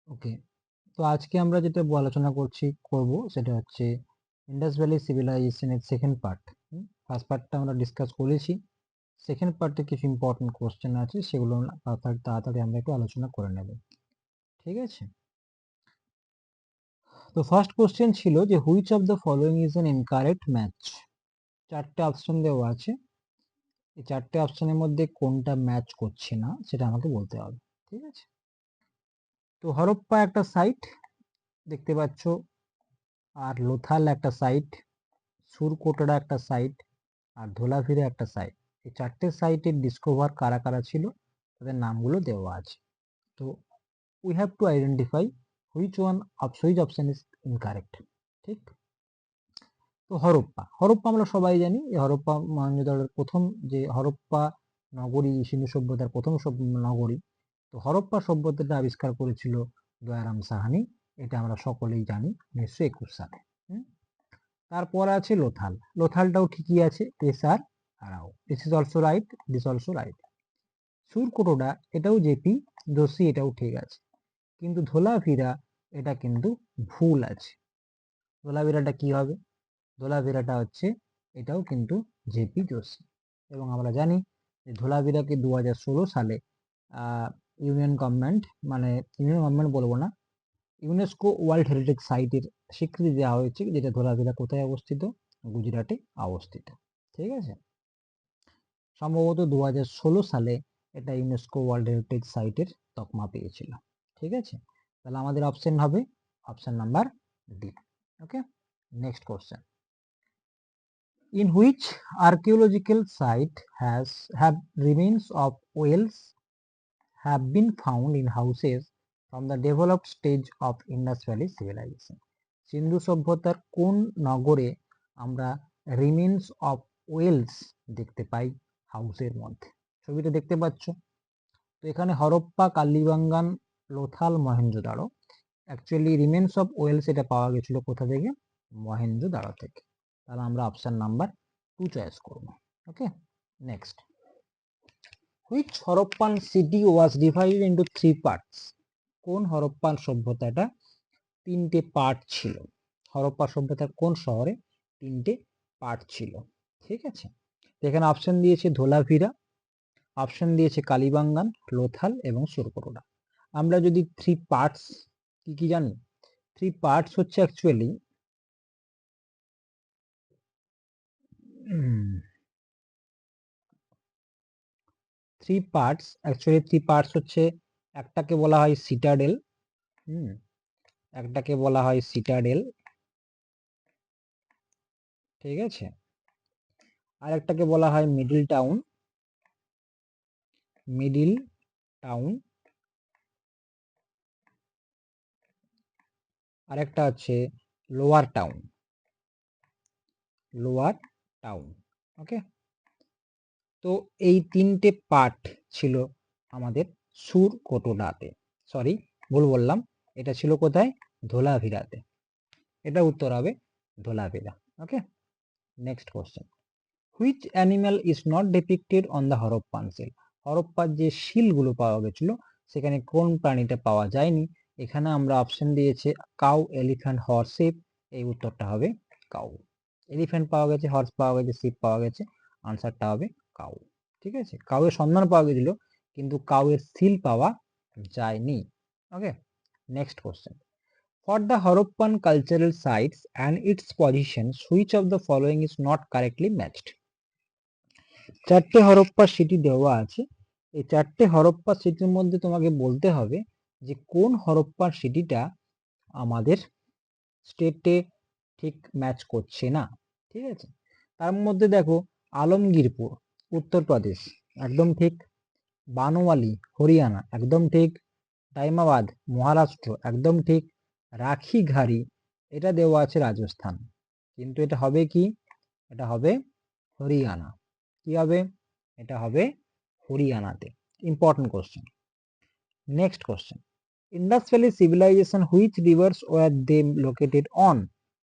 ওকে, তো আজকে আমরা যেটা আলোচনা করব সেটা হচ্ছে ইন্ডাস ভ্যালি সিভিলাইজেশনের সেকেন্ড পার্ট। ফার্স্ট পার্টটা আমরা ডিসকাস করেছি, সেকেন্ড পার্টে কিছু ইম্পর্টেন্ট কোশ্চেন আছে, সেগুলো তাড়াতাড়ি আমরা একটু আলোচনা করে নেব। ঠিক আছে, তো ফার্স্ট কোশ্চেন ছিল যে which of the following is an incorrect match. চারটে অপশন দেওয়া আছে, এই চারটে অপশনের মধ্যে কোনটা ম্যাচ করছে না সেটা আমাকে বলতে হবে। ঠিক আছে, তো হরপ্পা একটা সাইট দেখতে পাচ্ছ, আর লোথাল একটা সাইট, সুরকোটরা একটা সাইট, আর ধোলাভিরা একটা সাইট। এই চারটে সাইটের ডিসকভার কারা কারা ছিল তাদের নামগুলো দেওয়া আছে। তো we have to identify which option is incorrect. ঠিক, তো হরপ্পা আমরা সবাই জানি, এই হরপ্পা মহেঞ্জোদারোর প্রথম যে হরপ্পা নগরী, সিন্ধু সভ্যতার প্রথম নগরী। তো হরপ্পা সভ্যতাটা আবিষ্কার করেছিল দয়ারাম সাহানি, এটা আমরা সকলেই জানি 1921 সালে। তারপর আছে লোথাল, লোথালটাও ঠিকই আছে, S R Rao, this is also right, this also right. Surkotada এটাও জেপি যোশী, এটাও ঠিক আছে, কিন্তু ধোলাভিরা এটা কিন্তু ভুল আছে। ধোলাভিরাটা কি হবে? ধোলাভিরাটা হচ্ছে, এটাও কিন্তু জেপি যোশী। এবং আমরা জানি যে ধোলাভিরাকে 2016 সালে ইউনিয়ন গভর্নমেন্ট, মানে ইউনিয়ন গভর্নমেন্ট বলবো না, ইউনেস্কো ওয়ার্ল্ড হেরিটেজ সাইটের স্বীকৃতি দেওয়া হয়েছে, যেটা ধোলাভিরা কোথায় অবস্থিত? গুজরাটে অবস্থিত। ঠিক আছে, সম্ভবত 2016 সালে এটা ইউনেস্কো ওয়ার্ল্ড হেরিটেজ সাইটের তকমা পেয়েছিল। ঠিক আছে, তাহলে আমাদের অপশন হবে option number D. Okay, next question, in which archaeological site have remains of whales have been found in houses from the developed stage of Indus Valley civilization? সিন্ধু সভ্যতার কোন নগরে আমরা রিমেন্স অফ ওয়েলস দেখতে পাই হাউসের মধ্যে? ছবিটা দেখতে পাচ্ছ, তো এখানে Harappa, Kalibangan, Lothal, Mohenjodaro. Actually remains of wells এটা পাওয়া গেছিল কোথা থেকে? মহেঞ্জোদারো থেকে। তাহলে আমরা অপশন নাম্বার 2 চয়েস করব। Okay, next, which Harappan city was divided into 3 parts? কোন হরপ্পান সভ্যতাটা তিনটে পার্ট ছিল? হরপ্পা সভ্যতার কোন শহরে তিনটে পার্ট ছিল? ঠিক আছে, এখানে অপশন দিয়েছে ধোলাভিরা, অপশন দিয়েছে কালিবাঙ্গান, লোথাল এবং সুরকোটোডা। আমরা যদি 3 পার্টস কি কি জানি? 3 পার্টস হচ্ছে অ্যাকচুয়ালি 3 পার্টস হচ্ছে, একটাকে বলা হয় সিটাডেল, একটাকে বলা হয় সিটাডেল, ঠিক আছে, আর একটাকে বলা হয় মিডল টাউন, মিডিল টাউন, আর একটা আছে লোয়ার টাউন, লোয়ার টাউন। ওকে, তো এই তিনটে পার্ট ছিল আমাদের সুরকোটোডাতে, সরি ভুল বললাম, এটা ছিল কোথায়? ধোলাভিরাতে। এটা উত্তর হবে Dholavira. Okay, next question, which animal is not depicted on the Harappan seal? হরপ্পার যে শিলগুলো পাওয়া গেছিল সেখানে কোন প্রাণীটা পাওয়া যায়নি? এখানে আমরা অপশন দিয়েছে কাউ, এলিফ্যান্ট, হর্স, শিপ। এই উত্তরটা হবে কাউ। এলিফ্যান্ট পাওয়া গেছে, হর্স পাওয়া গেছে, শিপ পাওয়া গেছে, আনসারটা হবে কাউ। ঠিক আছে, কাউয়ের সন্ধান পাওয়া গেছিল কিন্তু কাউয়ের সিল পাওয়া যায়নি। Okay, next question, for the Harappan cultural sites and its positions, which of the following is not correctly matched? চারটে হরপ্পা সিটি দেওয়া আছে, এই চারটে হরপ্পা সিটির মধ্যে তোমাকে বলতে হবে যে কোন হরপ্পার সিটিটা আমাদের স্টেটে ঠিক ম্যাচ করছে না। ঠিক আছে, তার মধ্যে দেখো আলমগীরপুর উত্তরপ্রদেশ একদম ঠিক, বানোয়ালি হরিয়ানা একদম ঠিক, দাইমাবাদ মহারাষ্ট্র একদম ঠিক, রাখিঘাড়ি এটা দেওয়া আছে রাজস্থান, কিন্তু এটা হবে কি? এটা হবে হরিয়ানা। কি হবে? এটা হবে হরিয়ানাতে। Important question. Next question, Indus valley civilisation which rivers were they located on?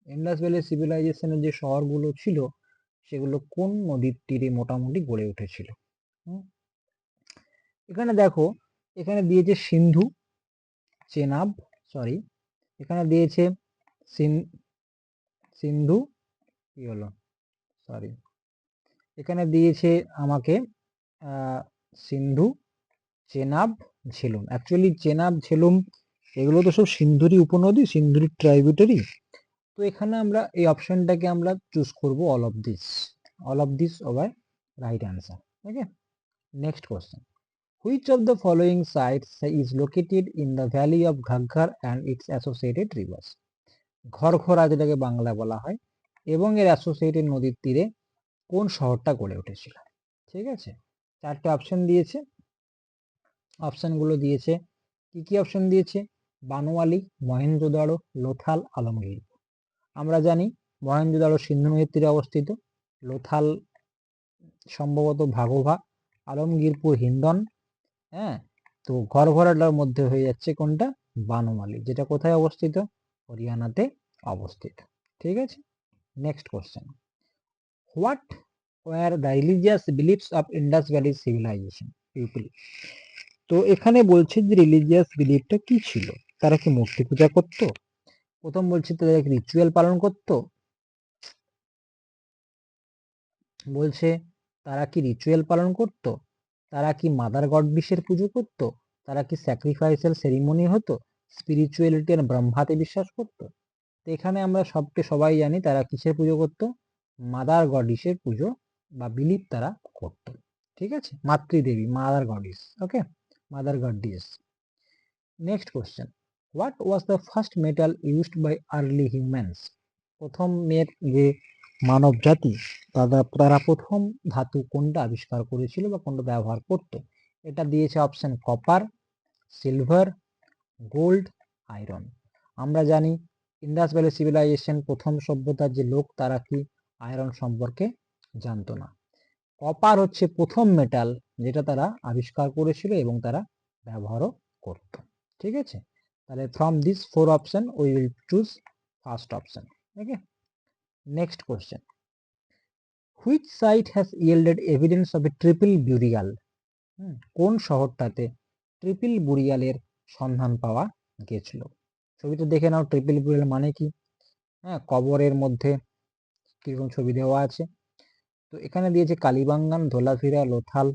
Indus valley সিভিলাইজেশনের যে শহরগুলো ছিল সেগুলো কোন নদীর তীরে মোটামুটি গড়ে উঠেছিল? এখানে দেখো, এখানে দিয়েছে সিন্ধু, চেনাব, সরি, এখানে দিয়েছে সিন্ধু, কি হলো, সরি, এখানে দিয়েছে আমাকে সিন্ধু, চেনাব, ঝেলুম। অ্যাকচুয়ালি চেনাব, ঝেলুম এগুলো তো সব সিন্ধুরই উপনদী, সিন্ধুরই ট্রাইবিউটারি। তো এখানে আমরা এই অপশনটাকে আমরা চুজ করব all of this over right answer. Okay, next question, which of the following sites is located in the valley of Ghaggar and its associated rivers. ঘরঘরা যেটাকে বাংলা বলা হয় এবং এর অ্যাসোসিয়েটেড নদীর তীরে কোন শহরটা গড়ে উঠেছিল। ঠিক আছে, চারটে অপশন দিয়েছে, অপশনগুলো দিয়েছে, কি কি অপশন দিয়েছে, বানোয়ালি, মহেঞ্জোদাড়ো, লোথাল, আলমগীর। আমরা জানি মহেঞ্জোদাড়ো সিন্ধু নদীর তীরে অবস্থিত, লোথাল সম্ভবত ভাগোভা, আলমগীরপুর হিন্দন। হ্যাঁ, তো ঘরঘরাটার মধ্যে হয়ে যাচ্ছে কোনটা, বানোয়ালি, যেটা কোথায় অবস্থিত, হরিয়ানাতে অবস্থিত। ঠিক আছে, next question, what were the religious beliefs of Indus valley civilisation people. তো এখানে বলছে যে রিলিজিয়াস বিলিফটা কি ছিল, তারা কি মূর্তি পূজা করতো, প্রথম বলছে তারা কি রিচুয়াল পালন করতো, বলছে তারা কি রিচুয়াল পালন করত, তারা কি মাদার গডডিসের পুজো করত, তারা কি স্যাক্রিফাইসাল সেরিমনি হতো, স্পিরিচুয়ালিটি আর ব্রহ্মাতে বিশ্বাস করত। তো এখানে আমরা সবাই জানি তারা কিসের পুজো করত, মাদার গডিসের পুজো বা বিলিভ তারা করত। ঠিক আছে, মাতৃদেবী, mother goddess. Okay, mother goddess. Next question, what was the first metal used by early humans. প্রথমের যে মানব জাতি তারা প্রথম ধাতু কোনটা আবিষ্কার করেছিল বা কোনটা ব্যবহার করত, এটা দিয়েছে option copper, silver, gold, iron. আমরা জানি ইন্ডাস ভ্যালি সিভিলাইজেশন প্রথম সভ্যতার যে লোক তারা কি আয়রন সম্পর্কে জানতো না। কপার হচ্ছে প্রথম মেটাল যেটা তারা আবিষ্কার করেছিল এবং তারা ব্যবহারও করত। ঠিক আছে, তাহলে from this 4 option we will choose first option. Okay, next question, which site has yielded evidence of a triple burial. কোন শহরটাতে ট্রিপল বুরিয়ালের সন্ধান পাওয়া গেছিল। ছবিটা দেখে নাও, ট্রিপল বুরিয়াল মানে কি। হ্যাঁ, কবরের মধ্যে কিরকম ছবি দেওয়া আছে। তো এখানে দিয়েছে কালিবাঙ্গান, ধোলাভিরা, লোথাল,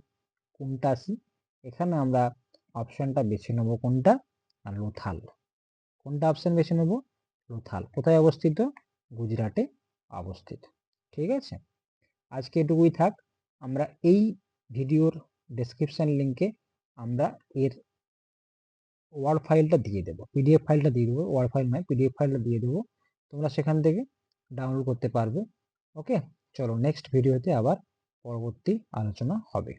কুমটাসি। এখানে আমরা অপশনটা বেছে নেব কোনটা, লোথাল। কোনটা অপশন বেছে নেব, লোথাল। কোথায় অবস্থিত, গুজরাটে অবস্থিত। ঠিক আছে, আজকে এটুকুই থাক। আমরা এই ভিডিওর ডেসক্রিপশন লিংকে আমরা এর ওয়ার্ড ফাইলটা দিয়ে দেবো, পিডিএফ ফাইলটা দিয়ে দেবো, ওয়ার্ড ফাইল নয়, পিডিএফ ফাইলটা দিয়ে দেবো, তোমরা সেখান থেকে ডাউনলোড করতে পারবে। ওকে, চলো নেক্সট ভিডিওতে আবার পরবর্তী আলোচনা হবে।